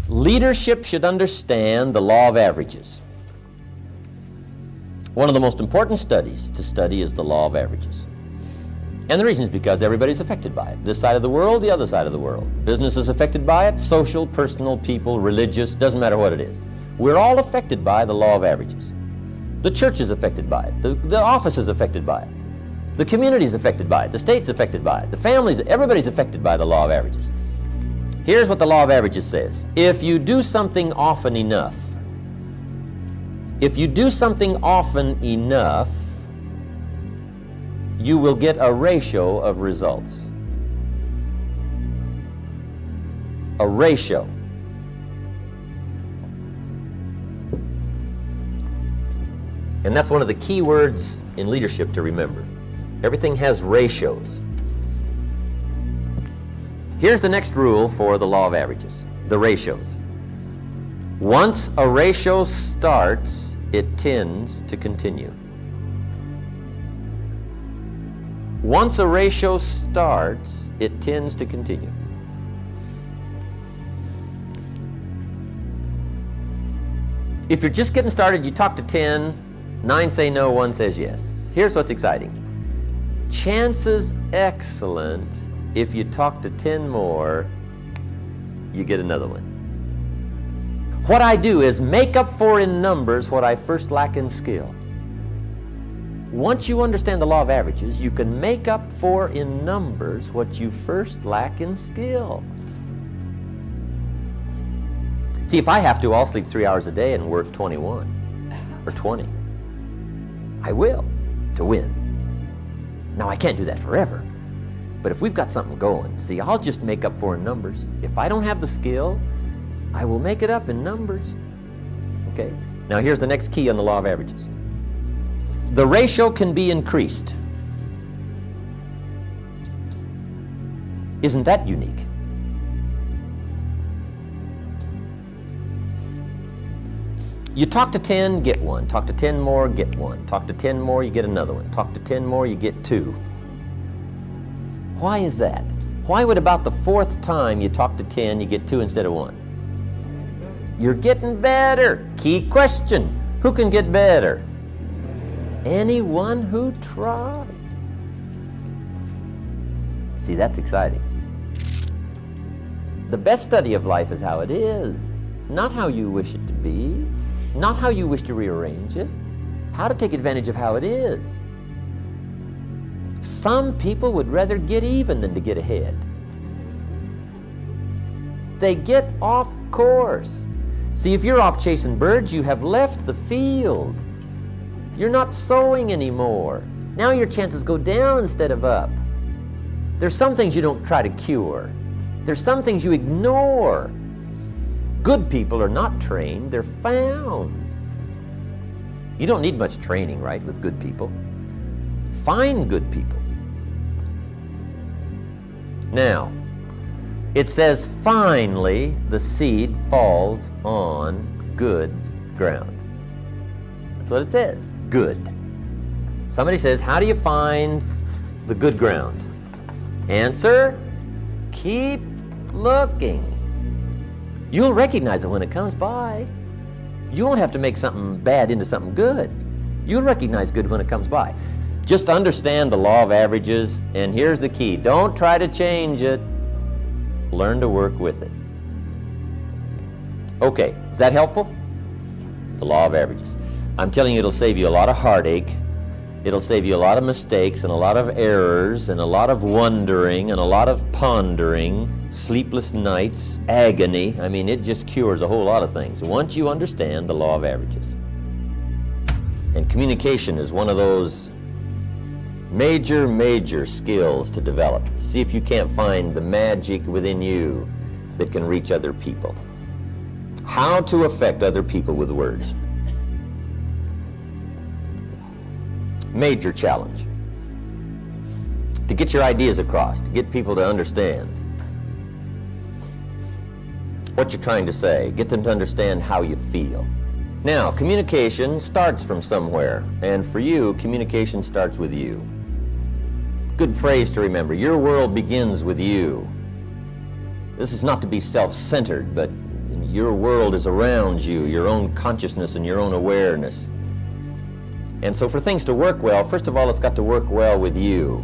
Leadership should understand the law of averages. One of the most important studies to study is the law of averages. And the reason is because everybody's affected by it. This side of the world, the other side of the world. Business is affected by it, social, personal, people, religious, doesn't matter what it is. We're all affected by the law of averages. The church is affected by it. The office is affected by it. The community is affected by it. The state's affected by it. The families, everybody's affected by the law of averages. Here's what the law of averages says. If you do something often enough, you will get a ratio of results. A ratio. And that's one of the key words in leadership to remember. Everything has ratios. Here's the next rule for the law of averages, the ratios. Once a ratio starts, it tends to continue. Once a ratio starts, it tends to continue. If you're just getting started, you talk to 10, 9 say no, 1 says yes. Here's what's exciting. Chances excellent, if you talk to 10 more, you get another one. What I do is make up for in numbers what I first lack in skill. Once you understand the law of averages, you can make up for in numbers what you first lack in skill. See, if I have to, I'll sleep 3 hours a day and work 21 or 20. I will, to win. Now, I can't do that forever, but if we've got something going, see, I'll just make up for in numbers. If I don't have the skill, I will make it up in numbers. Okay? Now, here's the next key on the law of averages. The ratio can be increased. Isn't that unique? You talk to 10, get 1. Talk to 10 more, get 1. Talk to 10 more, you get another one. Talk to 10 more, you get 2. Why is that? Why would about the 4th time you talk to 10, you get 2 instead of 1? You're getting better. Key question. Who can get better? Anyone who tries. See, that's exciting. The best study of life is how it is, not how you wish it to be, not how you wish to rearrange it, how to take advantage of how it is. Some people would rather get even than to get ahead. They get off course. See, if you're off chasing birds, you have left the field. You're not sowing anymore. Now your chances go down instead of up. There's some things you don't try to cure. There's some things you ignore. Good people are not trained, they're found. You don't need much training, right, with good people. Find good people. Now, it says, finally, the seed falls on good ground. That's what it says, good. Somebody says, how do you find the good ground? Answer, keep looking. You'll recognize it when it comes by. You won't have to make something bad into something good. You'll recognize good when it comes by. Just understand the law of averages, and here's the key. Don't try to change it. Learn to work with it. Okay, is that helpful? The law of averages. I'm telling you, it'll save you a lot of heartache. It'll save you a lot of mistakes and a lot of errors and a lot of wondering and a lot of pondering, sleepless nights, agony. I mean, it just cures a whole lot of things once you understand the law of averages. And communication is one of those major skills to develop. See if you can't find the magic within you that can reach other people. How to affect other people with words. Major challenge. To get your ideas across, to get people to understand what you're trying to say, get them to understand how you feel. Now, communication starts from somewhere, and for you, communication starts with you. Good phrase to remember, your world begins with you. This is not to be self-centered, but Your world is around you, your own consciousness and your own awareness. And so for things to work well, first of all, it's got to work well with you.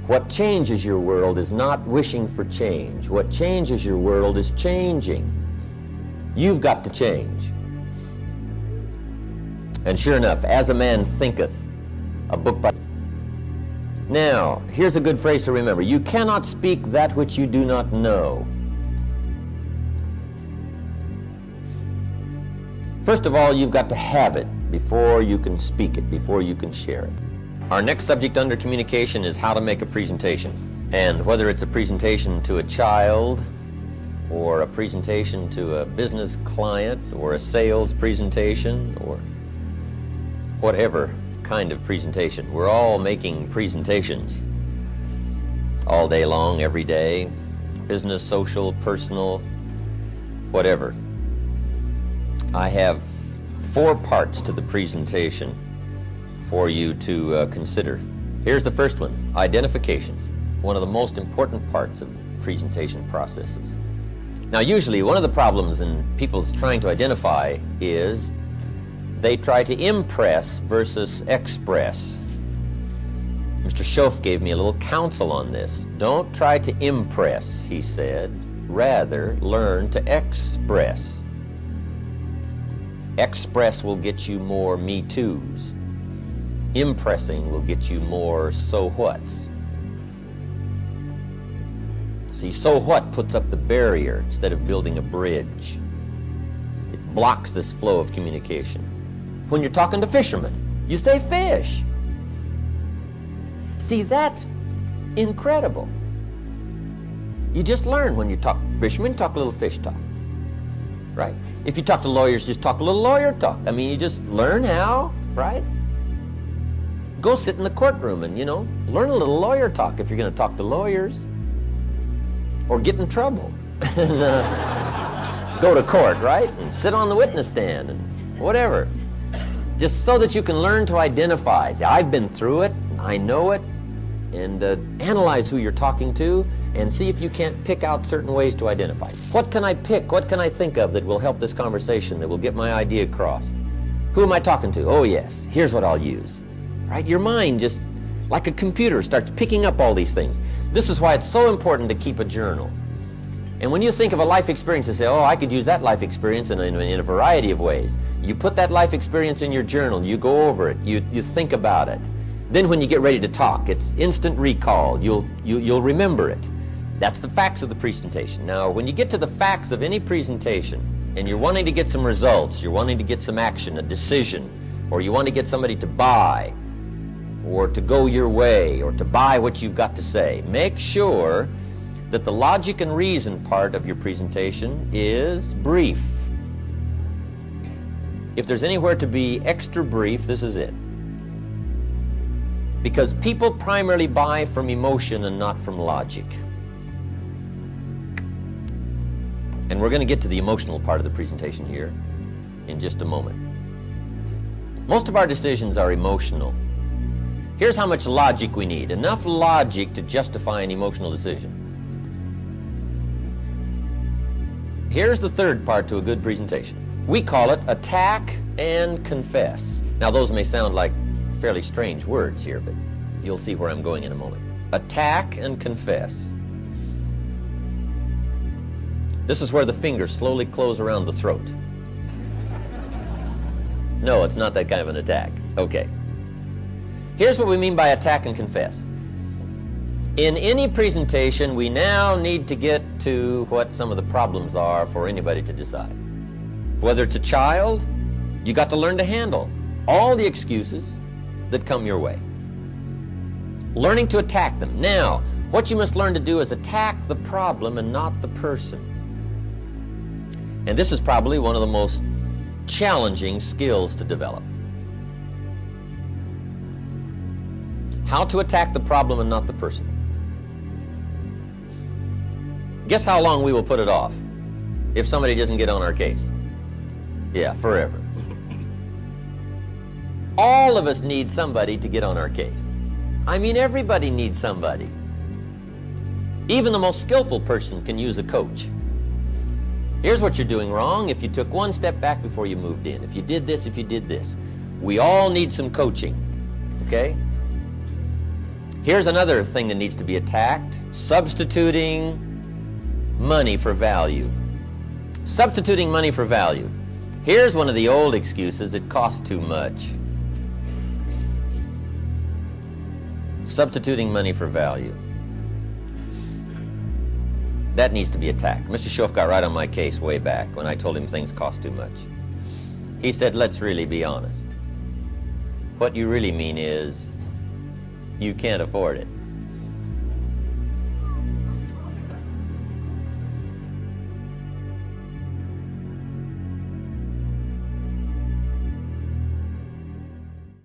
What changes your world is not wishing for change. What changes your world is changing. You've got to change. And sure enough, as a man thinketh, a book by... Now, here's a good phrase to remember. You cannot speak that which you do not know. First of all, you've got to have it before you can speak it, before you can share it. Our next subject under communication is how to make a presentation. And whether it's a presentation to a child, or a presentation to a business client, or a sales presentation, or whatever kind of presentation. We're all making presentations all day long, every day. Business, social, personal, whatever. I have 4 parts to the presentation for you to consider. Here's the first one, identification. One of the most important parts of the presentation processes. Now, usually one of the problems in people's trying to identify is they try to impress versus express. Mr. Schoaf gave me a little counsel on this. Don't try to impress, he said. Rather, learn to express. Express will get you more me toos. Impressing will get you more so whats. See, so what puts up the barrier instead of building a bridge. It blocks this flow of communication. When you're talking to fishermen, you say fish. See, that's incredible. You just learn when you talk fishermen, talk a little fish talk, right? If you talk to lawyers, just talk a little lawyer talk. I mean, you just learn how, right? Go sit in the courtroom and, learn a little lawyer talk if you're going to talk to lawyers. Or get in trouble and go to court, right? And sit on the witness stand and whatever. Just so that you can learn to identify. See, I've been through it, I know it, and analyze who you're talking to and see if you can't pick out certain ways to identify. What can I pick? What can I think of that will help this conversation, that will get my idea across? Who am I talking to? Oh yes, here's what I'll use. Right? Your mind just, like a computer, starts picking up all these things. This is why it's so important to keep a journal. And when you think of a life experience and say, oh, I could use that life experience in a variety of ways. You put that life experience in your journal, you go over it, you think about it. Then when you get ready to talk, it's instant recall, you'll remember it. That's the facts of the presentation. Now, when you get to the facts of any presentation, and you're wanting to get some results, you're wanting to get some action, a decision, or you want to get somebody to buy, or to go your way, or to buy what you've got to say, make sure that the logic and reason part of your presentation is brief. If there's anywhere to be extra brief, this is it. Because people primarily buy from emotion and not from logic. And we're going to get to the emotional part of the presentation here in just a moment. Most of our decisions are emotional. Here's how much logic we need. Enough logic to justify an emotional decision. Here's the third part to a good presentation. We call it attack and confess. Now those may sound like fairly strange words here, but you'll see where I'm going in a moment. Attack and confess. This is where the fingers slowly close around the throat. No, it's not that kind of an attack. Okay. Here's what we mean by attack and confess. In any presentation, we now need to get to what some of the problems are for anybody to decide. Whether it's a child, you got to learn to handle all the excuses that come your way. Learning to attack them. Now, what you must learn to do is attack the problem and not the person. And this is probably one of the most challenging skills to develop. How to attack the problem and not the person. Guess how long we will put it off if somebody doesn't get on our case? Yeah, forever. All of us need somebody to get on our case. I mean, everybody needs somebody. Even the most skillful person can use a coach. Here's what you're doing wrong if you took one step back before you moved in. If you did this, if you did this. We all need some coaching, okay? Here's another thing that needs to be attacked: substituting money for value. Substituting money for value. Here's one of the old excuses: it costs too much. Substituting money for value. That needs to be attacked. Mr. Schoaf got right on my case way back when I told him things cost too much. He said, let's really be honest. What you really mean is you can't afford it.